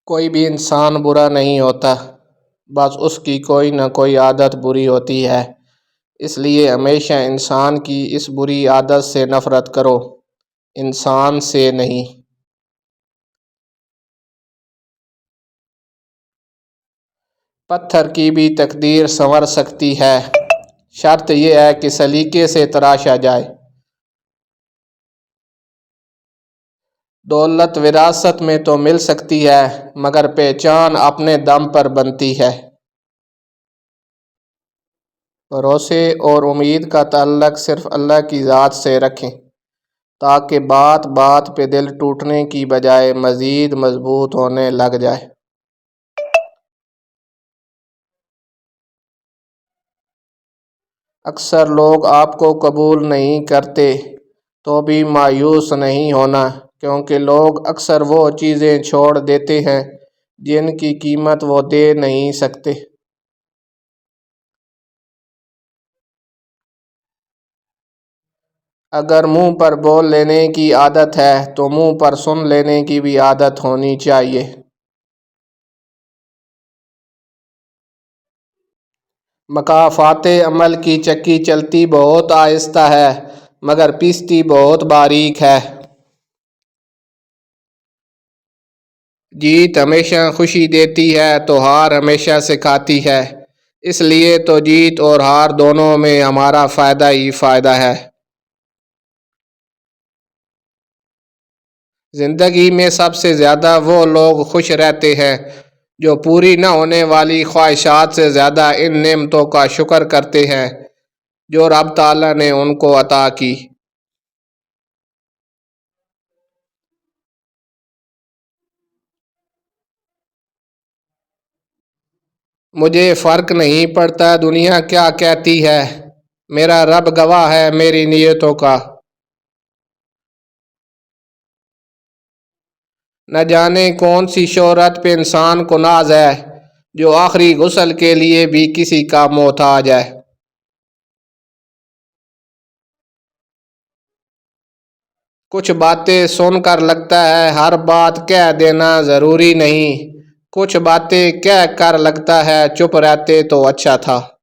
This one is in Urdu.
کوئی بھی انسان برا نہیں ہوتا، بس اس کی کوئی نہ کوئی عادت بری ہوتی ہے۔ اس لیے ہمیشہ انسان کی اس بری عادت سے نفرت کرو، انسان سے نہیں۔ پتھر کی بھی تقدیر سنور سکتی ہے، شرط یہ ہے کہ سلیقے سے تراشا جائے۔ دولت وراثت میں تو مل سکتی ہے، مگر پہچان اپنے دم پر بنتی ہے۔ بھروسے اور امید کا تعلق صرف اللہ کی ذات سے رکھیں، تاکہ بات بات پہ دل ٹوٹنے کی بجائے مزید مضبوط ہونے لگ جائے۔ اکثر لوگ آپ کو قبول نہیں کرتے تو بھی مایوس نہیں ہونا، کیونکہ لوگ اکثر وہ چیزیں چھوڑ دیتے ہیں جن کی قیمت وہ دے نہیں سکتے۔ اگر منہ پر بول لینے کی عادت ہے تو منہ پر سن لینے کی بھی عادت ہونی چاہیے۔ مکافات عمل کی چکی چلتی بہت آہستہ ہے، مگر پیستی بہت باریک ہے۔ جیت ہمیشہ خوشی دیتی ہے تو ہار ہمیشہ سکھاتی ہے، اس لیے تو جیت اور ہار دونوں میں ہمارا فائدہ ہی فائدہ ہے۔ زندگی میں سب سے زیادہ وہ لوگ خوش رہتے ہیں جو پوری نہ ہونے والی خواہشات سے زیادہ ان نعمتوں کا شکر کرتے ہیں جو رب تعالیٰ نے ان کو عطا کی۔ مجھے فرق نہیں پڑتا دنیا کیا کہتی ہے، میرا رب گواہ ہے میری نیتوں کا۔ نہ جانے کون سی شہرت پہ انسان کو ناز ہے جو آخری غسل کے لیے بھی کسی کا محتاج ہے۔ کچھ باتیں سن کر لگتا ہے ہر بات کہہ دینا ضروری نہیں، کچھ باتیں کہہ کر لگتا ہے چپ رہتے تو اچھا تھا۔